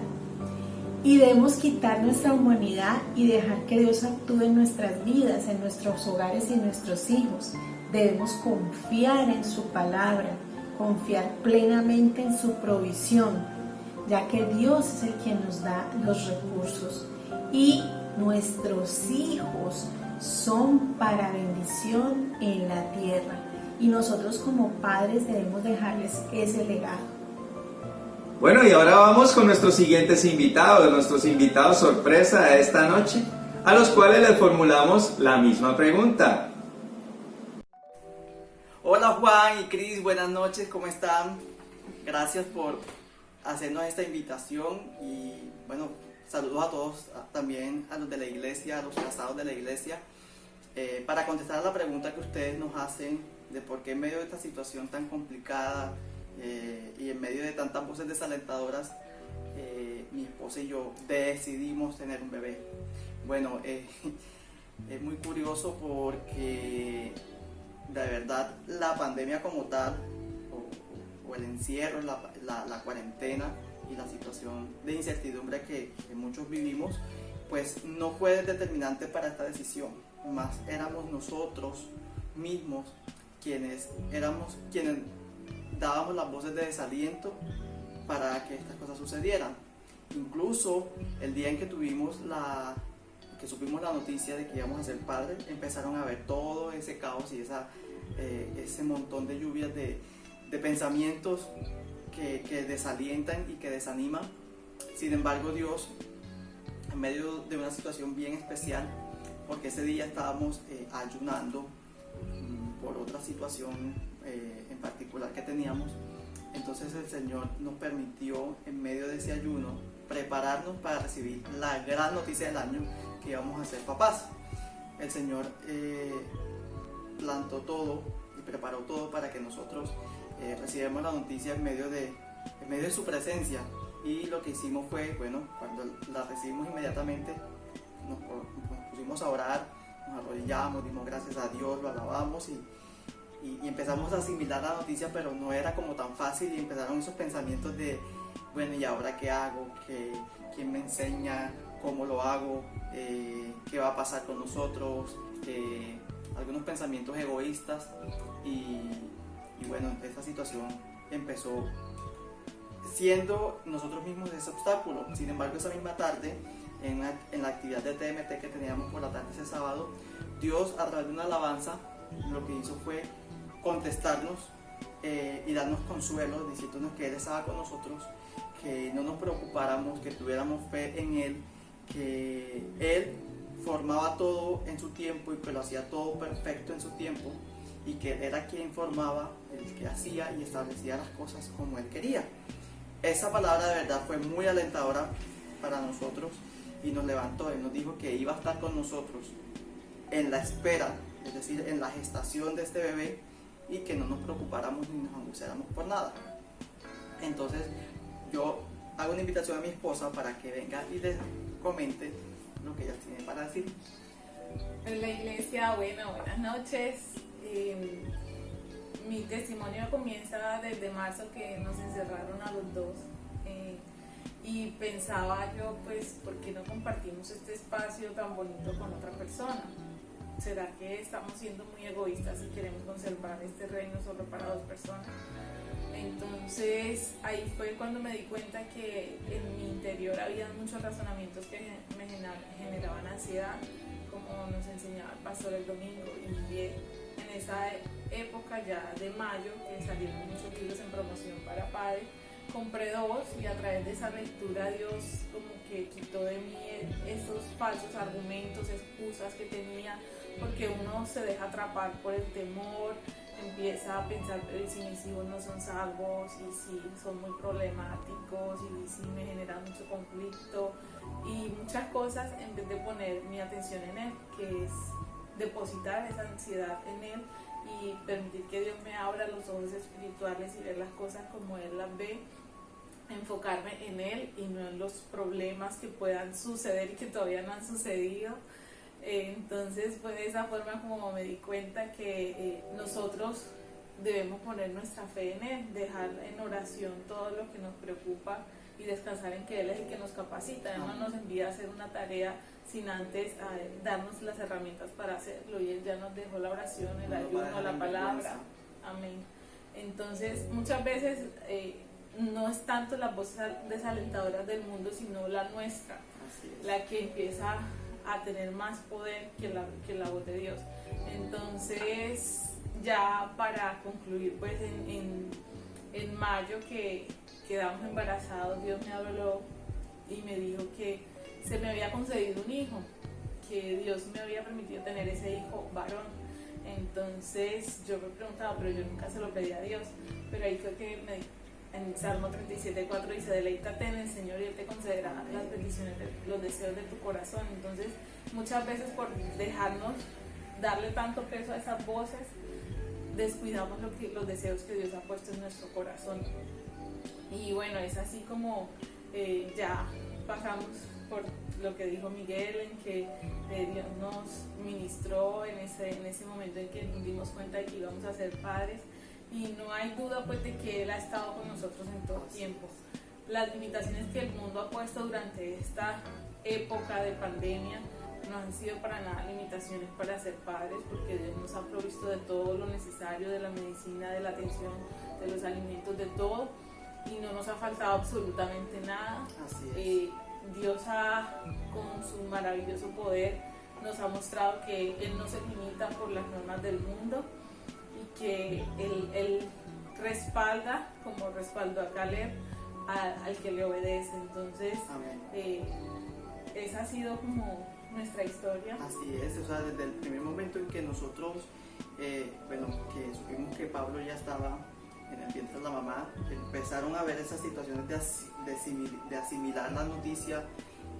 Y debemos quitar nuestra humanidad y dejar que Dios actúe en nuestras vidas, en nuestros hogares y en nuestros hijos. Debemos confiar en su palabra, confiar plenamente en su provisión, ya que Dios es el quien nos da los recursos. Y nuestros hijos son para bendición en la tierra. Y nosotros como padres debemos dejarles ese legado. Bueno, y ahora vamos con nuestros siguientes invitados sorpresa de esta noche, a los cuales les formulamos la misma pregunta. Hola Juan y Cris, buenas noches, ¿cómo están? Gracias por hacernos esta invitación y bueno, saludos a todos, también a los de la iglesia, a los casados de la iglesia, para contestar a la pregunta que ustedes nos hacen de por qué en medio de esta situación tan complicada y en medio de tantas voces desalentadoras, mi esposa y yo decidimos tener un bebé. Bueno, es muy curioso porque de verdad la pandemia como tal, o el encierro, la cuarentena y la situación de incertidumbre que muchos vivimos, pues no fue determinante para esta decisión, más éramos nosotros mismos quienes dábamos las voces de desaliento para que estas cosas sucedieran. Incluso el día en que supimos la noticia de que íbamos a ser padres, empezaron a ver todo ese caos y ese montón de lluvias de pensamientos que desalientan y que desaniman. Sin embargo, Dios, en medio de una situación bien especial, porque ese día estábamos ayunando por otra situación en particular que teníamos, entonces el Señor nos permitió en medio de ese ayuno prepararnos para recibir la gran noticia del año, que íbamos a ser papás. El Señor plantó todo y preparó todo para que nosotros recibiéramos la noticia en medio de su presencia. Y lo que hicimos fue, bueno, cuando la recibimos inmediatamente nos pusimos a orar, nos arrodillamos, dimos gracias a Dios, lo alabamos y empezamos a asimilar la noticia, pero no era como tan fácil, y empezaron esos pensamientos de, bueno, ¿y ahora qué hago? ¿Quién me enseña? ¿Cómo lo hago? ¿Qué va a pasar con nosotros? Algunos pensamientos egoístas y bueno, esta situación empezó siendo nosotros mismos ese obstáculo. Sin embargo, esa misma tarde, en la actividad de TMT que teníamos por la tarde ese sábado, Dios, a través de una alabanza, lo que hizo fue contestarnos y darnos consuelo, diciéndonos que Él estaba con nosotros, que no nos preocupáramos, que tuviéramos fe en Él, que Él formaba todo en su tiempo y que lo hacía todo perfecto en su tiempo, y que Él era quien formaba, el que hacía y establecía las cosas como Él quería. Esa palabra de verdad fue muy alentadora para nosotros y nos levantó. Él nos dijo que iba a estar con nosotros en la espera, es decir, en la gestación de este bebé, y que no nos preocupáramos ni nos angustiáramos por nada. Entonces yo hago una invitación a mi esposa para que venga y les comente lo que ella tiene para decir. En la iglesia, buenas noches. Mi testimonio comienza desde marzo, que nos encerraron a los dos, y pensaba yo, pues, ¿por qué no compartimos este espacio tan bonito con otra persona? ¿Será que estamos siendo muy egoístas y queremos conservar este reino solo para dos personas? Entonces ahí fue cuando me di cuenta que en mi interior había muchos razonamientos que me generaban ansiedad, como nos enseñaba el pastor el domingo. Y en esa época ya de mayo, que salieron muchos libros en promoción para padre, compré 2, y a través de esa lectura Dios como que quitó de mí esos falsos argumentos, excusas que tenía, porque uno se deja atrapar por el temor, empieza a pensar, pero ¿y si mis hijos no son salvos? ¿Y si son muy problemáticos? ¿Y si me generan mucho conflicto? Y muchas cosas, en vez de poner mi atención en Él, que es depositar esa ansiedad en Él y permitir que Dios me abra los ojos espirituales y ver las cosas como Él las ve, enfocarme en Él y no en los problemas que puedan suceder y que todavía no han sucedido. Entonces fue de esa forma como me di cuenta que nosotros debemos poner nuestra fe en Él, dejar en oración todo lo que nos preocupa y descansar en que Él es el que nos capacita. Él no nos envía a hacer una tarea sin antes darnos las herramientas para hacerlo, y Él ya nos dejó la oración, el ayuno, la palabra. Amén. Entonces muchas veces no es tanto las voces desalentadoras del mundo, sino la nuestra, la que empieza a tener más poder que la voz de Dios. Entonces, ya para concluir, pues en mayo que quedamos embarazados, Dios me habló y me dijo que se me había concedido un hijo, que Dios me había permitido tener ese hijo varón. Entonces yo me preguntaba, pero yo nunca se lo pedí a Dios. Pero ahí fue que en Salmo 37:4 dice: deleítate en el Señor y Él te concederá las peticiones, los deseos de tu corazón. Entonces muchas veces, por dejarnos darle tanto peso a esas voces, descuidamos los deseos que Dios ha puesto en nuestro corazón. Y bueno, es así como ya pasamos por lo que dijo Miguel, en que Dios nos ministró en ese momento en que nos dimos cuenta de que íbamos a ser padres, y no hay duda pues de que Él ha estado con nosotros en todo tiempo. Las limitaciones que el mundo ha puesto durante esta época de pandemia no han sido para nada limitaciones para ser padres, porque Dios nos ha provisto de todo lo necesario, de la medicina, de la atención, de los alimentos, de todo, y no nos ha faltado absolutamente nada. Así es. Dios con su maravilloso poder nos ha mostrado que Él no se limita por las normas del mundo, y que Él respalda, como respaldó a Caleb, al que le obedece. Entonces, esa ha sido como nuestra historia. Así es, o sea, desde el primer momento en que nosotros, que supimos que Pablo ya estaba en el vientre de la mamá, empezaron a ver esas situaciones de asimilar la noticia.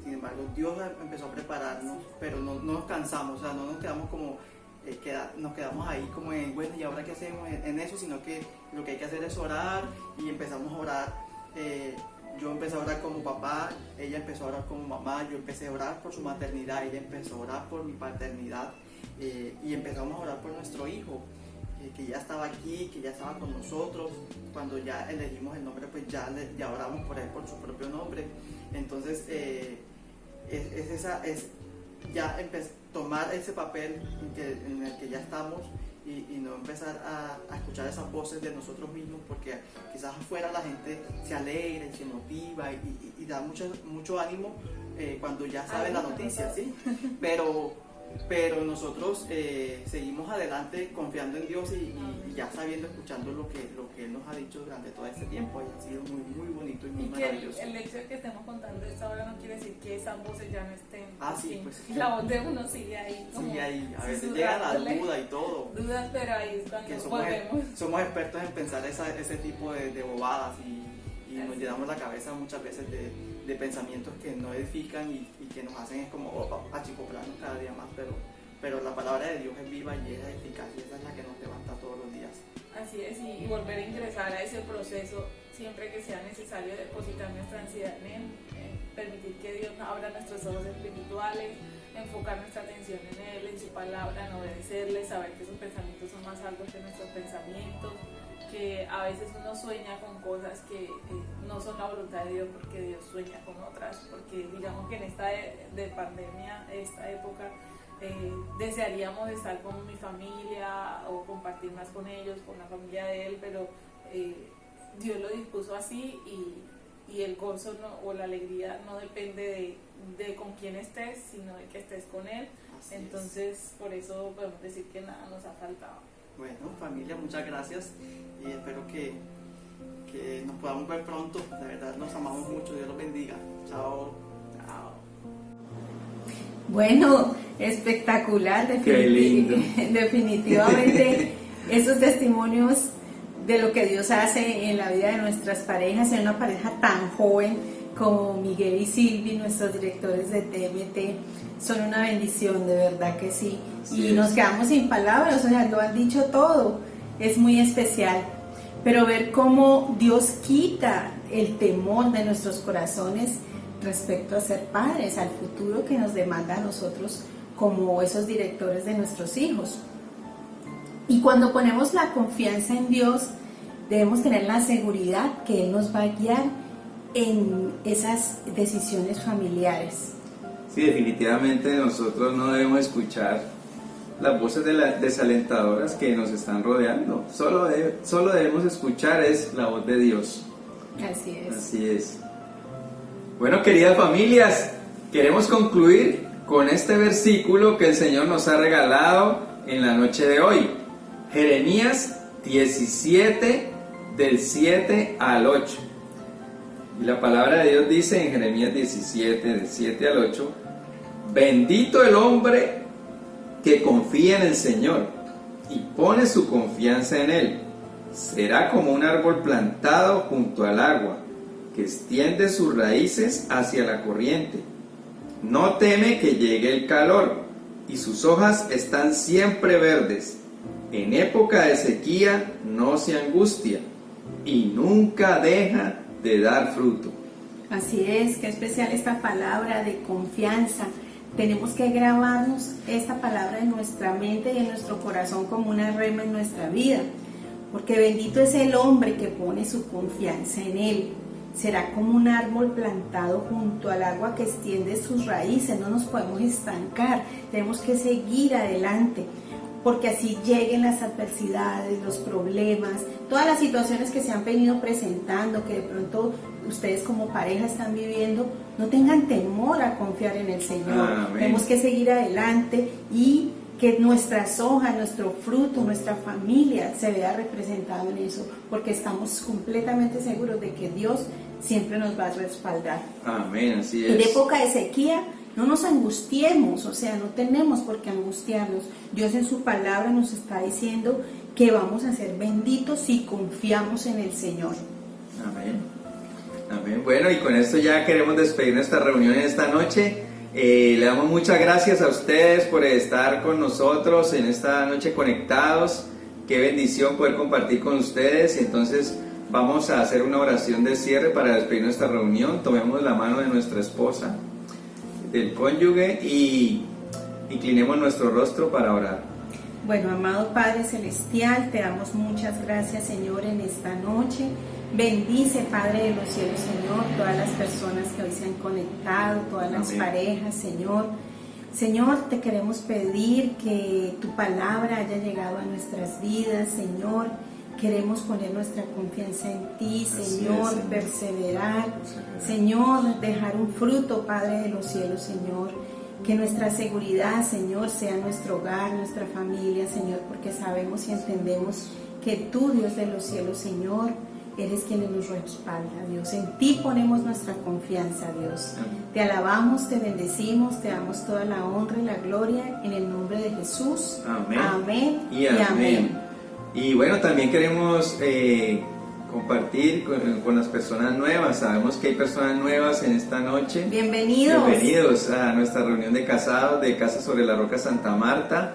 Sin embargo, Dios empezó a prepararnos, pero no nos cansamos, o sea, no nos quedamos como, nos quedamos ahí como en, bueno, ¿y ahora qué hacemos en eso? Sino que lo que hay que hacer es orar, y empezamos a orar. Yo empecé a orar como papá, ella empezó a orar como mamá, yo empecé a orar por su maternidad, ella empezó a orar por mi paternidad, y empezamos a orar por nuestro hijo, que ya estaba aquí, que ya estaba con nosotros. Cuando ya elegimos el nombre, pues ya oramos por él por su propio nombre. Entonces tomar ese papel en el que ya estamos, y no empezar a escuchar esas voces de nosotros mismos, porque quizás afuera la gente se alegra y se motiva y da mucho ánimo cuando ya saben la noticia, ¿sí? Pero nosotros seguimos adelante confiando en Dios y ya sabiendo, escuchando lo que Él nos ha dicho durante todo este tiempo, y ha sido muy, muy bonito y muy maravilloso. El hecho de que estemos contando esta hora no quiere decir que esas voces ya no estén. Sí, pues. La voz de uno sigue ahí. Sigue ahí, a veces llega la duda y todo. Dudas, pero ahí es cuando volvemos. Somos expertos en pensar ese tipo de bobadas, y nos llenamos la cabeza muchas veces de pensamientos que no edifican y que nos hacen es como achicoplarnos cada día más, pero la palabra de Dios es viva y es eficaz, y esa es la que nos levanta todos los días. Así es, y volver a ingresar a ese proceso siempre que sea necesario, depositar nuestra ansiedad en Él, permitir que Dios abra nuestros ojos espirituales, enfocar nuestra atención en Él, en su palabra, en obedecerle, saber que sus pensamientos son más altos que nuestros pensamientos, que a veces uno sueña con cosas que no son la voluntad de Dios, porque Dios sueña con otras, porque digamos que en esta de pandemia, esta época, desearíamos estar con mi familia o compartir más con ellos, con la familia de Él, pero Dios lo dispuso así, y el gozo o la alegría no depende de con quién estés, sino de que estés con Él. Entonces, por eso podemos decir que nada nos ha faltado. Bueno, familia, muchas gracias, y espero que nos podamos ver pronto. De verdad, los amamos mucho. Dios los bendiga. Chao. Chao. Bueno, espectacular, definitivamente esos testimonios de lo que Dios hace en la vida de nuestras parejas, en una pareja tan joven como Miguel y Silvi, nuestros directores de TMT, son una bendición, de verdad que sí. Y nos quedamos sin palabras, o sea, lo han dicho todo, es muy especial. Pero ver cómo Dios quita el temor de nuestros corazones respecto a ser padres, al futuro que nos demanda a nosotros como esos directores de nuestros hijos. Y cuando ponemos la confianza en Dios, debemos tener la seguridad que Él nos va a guiar en esas decisiones familiares. Sí, definitivamente nosotros no debemos escuchar las voces desalentadoras que nos están rodeando. Solo debemos escuchar es la voz de Dios. Así es. Así es. Bueno, queridas familias, queremos concluir con este versículo que el Señor nos ha regalado en la noche de hoy. Jeremías 17, del 7 al 8. Y la palabra de Dios dice en Jeremías 17, del 7 al 8: bendito el hombre que confía en el Señor y pone su confianza en Él. Será como un árbol plantado junto al agua, que extiende sus raíces hacia la corriente. No teme que llegue el calor, y sus hojas están siempre verdes. En época de sequía no se angustia, y nunca deja de dar fruto. Así es, qué especial esta palabra de confianza. Tenemos que grabarnos esta palabra en nuestra mente y en nuestro corazón como una rema en nuestra vida, porque bendito es el hombre que pone su confianza en Él. Será como un árbol plantado junto al agua que extiende sus raíces. No nos podemos estancar, tenemos que seguir adelante, porque así lleguen las adversidades, los problemas, todas las situaciones que se han venido presentando, que de pronto ustedes como pareja están viviendo, no tengan temor a confiar en el Señor. Amén. Tenemos que seguir adelante y que nuestras hojas, nuestro fruto, nuestra familia se vea representado en eso, porque estamos completamente seguros de que Dios siempre nos va a respaldar. Amén, así es. En época de sequía, no nos angustiemos, o sea, no tenemos por qué angustiarnos. Dios en su palabra nos está diciendo que vamos a ser benditos si confiamos en el Señor. Amén. Amén. Bueno, y con esto ya queremos despedir nuestra reunión en esta noche. Le damos muchas gracias a ustedes por estar con nosotros en esta noche conectados. Qué bendición poder compartir con ustedes. Entonces vamos a hacer una oración de cierre para despedir nuestra reunión. Tomemos la mano de nuestra esposa, del cónyuge, y inclinemos nuestro rostro para orar. Bueno, amado Padre Celestial, te damos muchas gracias, Señor, en esta noche. Bendice, Padre de los cielos, Señor, todas las personas que hoy se han conectado, todas las Amén. parejas, Señor. Señor, te queremos pedir que tu palabra haya llegado a nuestras vidas, Señor. Queremos poner nuestra confianza en ti, Señor, Señor. Perseverar, Señor, dejar un fruto, Padre de los cielos, Señor. Que nuestra seguridad, Señor, sea nuestro hogar, nuestra familia, Señor, porque sabemos y entendemos que tú, Dios de los cielos, Señor, eres quien nos respalda, Dios. En ti ponemos nuestra confianza, Dios. Te alabamos, te bendecimos, te damos toda la honra y la gloria en el nombre de Jesús. Amén. Amén Y amén. Y bueno, también queremos compartir con las personas nuevas. Sabemos que hay personas nuevas en esta noche. Bienvenidos. Bienvenidos a nuestra reunión de casados de Casa sobre la Roca Santa Marta,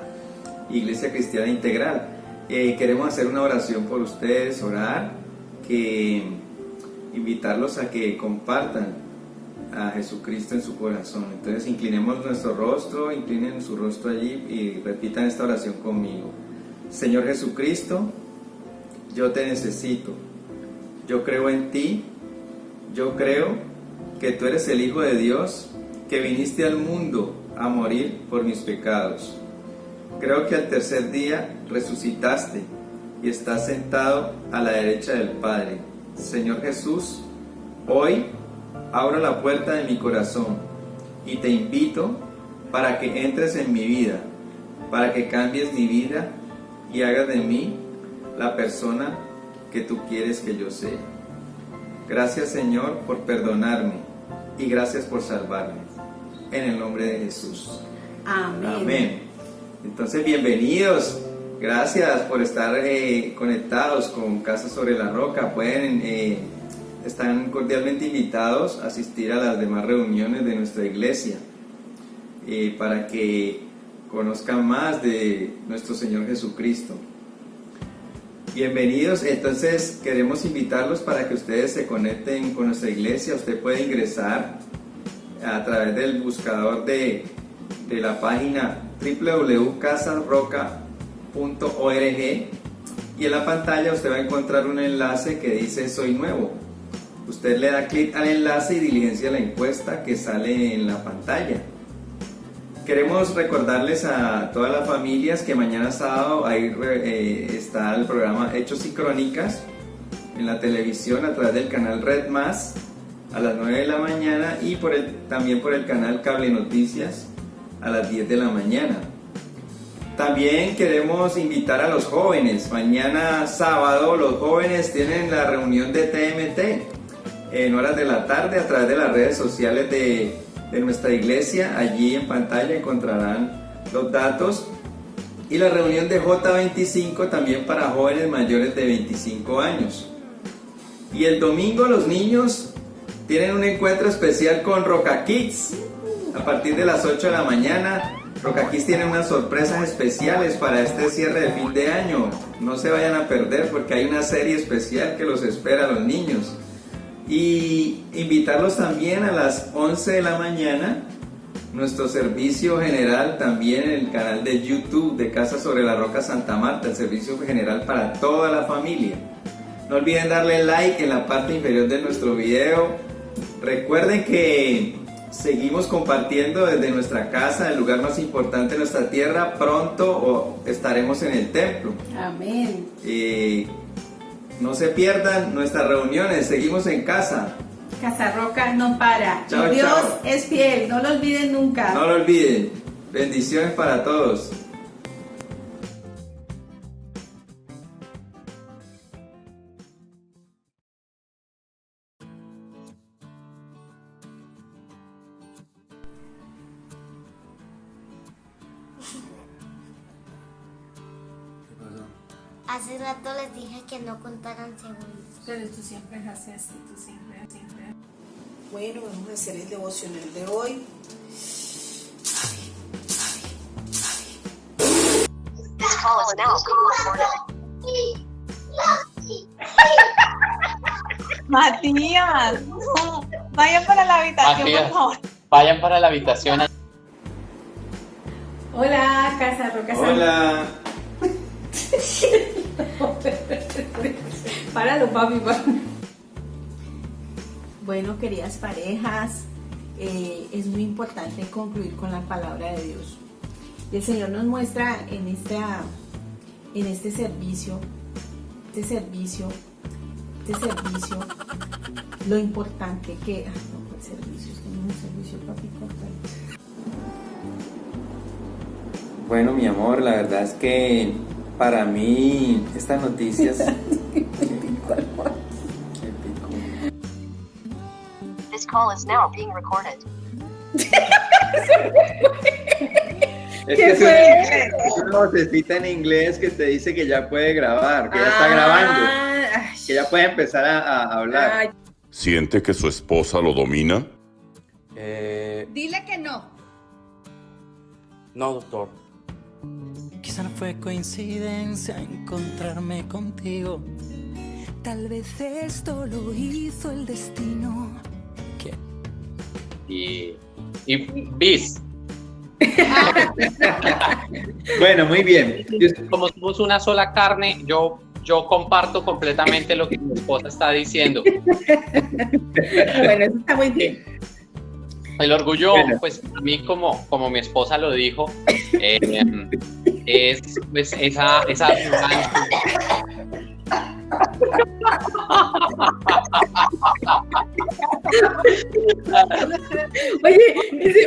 Iglesia Cristiana Integral. Queremos hacer una oración por ustedes, orar, invitarlos a que compartan a Jesucristo en su corazón. Entonces inclinemos nuestro rostro, inclinen su rostro allí y repitan esta oración conmigo. Señor Jesucristo, yo te necesito, yo creo en ti, yo creo que tú eres el Hijo de Dios, que viniste al mundo a morir por mis pecados. Creo que al tercer día resucitaste y estás sentado a la derecha del Padre. Señor Jesús, hoy abro la puerta de mi corazón y te invito para que entres en mi vida, para que cambies mi vida y hagas de mí la persona que tú quieres que yo sea. Gracias, Señor, por perdonarme y gracias por salvarme. En el nombre de Jesús. Amén. Amén. Entonces, bienvenidos. Gracias por estar conectados con Casa sobre la Roca. Están cordialmente invitados a asistir a las demás reuniones de nuestra iglesia para que conozcan más de nuestro Señor Jesucristo. Bienvenidos. Entonces queremos invitarlos para que ustedes se conecten con nuestra iglesia. Usted puede ingresar a través del buscador de la página www.casarroca.org y en la pantalla usted va a encontrar un enlace que dice Soy Nuevo. Usted le da clic al enlace y diligencia la encuesta que sale en la pantalla. Queremos recordarles a todas las familias que mañana sábado ahí está el programa Hechos y Crónicas en la televisión a través del canal Red Más a las 9 de la mañana y también por el canal Cable Noticias a las 10 de la mañana. También queremos invitar a los jóvenes. Mañana sábado los jóvenes tienen la reunión de TMT en horas de la tarde a través de las redes sociales de nuestra iglesia. Allí en pantalla encontrarán los datos. Y la reunión de J25 también para jóvenes mayores de 25 años. Y el domingo los niños tienen un encuentro especial con Roca Kids. A partir de las 8 de la mañana, Roca Kids tiene unas sorpresas especiales para este cierre de fin de año. No se vayan a perder porque hay una serie especial que los espera a los niños. Y invitarlos también a las 11 de la mañana, nuestro servicio general también en el canal de YouTube de Casa sobre la Roca Santa Marta, el servicio general para toda la familia. No olviden darle like en la parte inferior de nuestro video. Recuerden que seguimos compartiendo desde nuestra casa, el lugar más importante de nuestra tierra. Pronto estaremos en el templo. Amén. No se pierdan nuestras reuniones, seguimos en casa. Casa Roca no para. Chao, Dios chao. es fiel, no lo olviden nunca. No lo olviden. Bendiciones para todos. Hace rato les dije que no contaran segundos. Pero tú siempre haces así, tú siempre. Bueno, vamos a hacer el devocional de hoy. Matías, no, vayan para la habitación, Matías, por favor. Vayan para la habitación. Hola, Casa Roca. Hola. Páralo, papi. Bueno, queridas parejas, es muy importante concluir con la palabra de Dios. Y el Señor nos muestra en este servicio, lo importante que... Ay, no, el servicio, es que no es un servicio, papi, corta. Bueno, mi amor, la verdad es que para mí estas noticias... This call is now being recorded. Es que es una vocecita en inglés que te dice que ya puede grabar, que ya está grabando, que ya puede empezar a hablar. ¿Siente que su esposa lo domina? Dile que no. No, doctor. Quizá no fue coincidencia encontrarme contigo. Tal vez esto lo hizo el destino. Y bis. Bueno, muy bien. Como somos una sola carne, yo comparto completamente lo que mi esposa está diciendo. Bueno, eso está muy bien. El orgullo, pues a mí como mi esposa lo dijo, es pues esa Oye,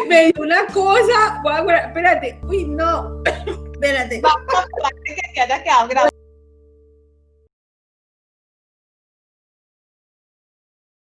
me dio una cosa. Espérate. Uy, no. Espérate. Vamos a que haya quedado grabado.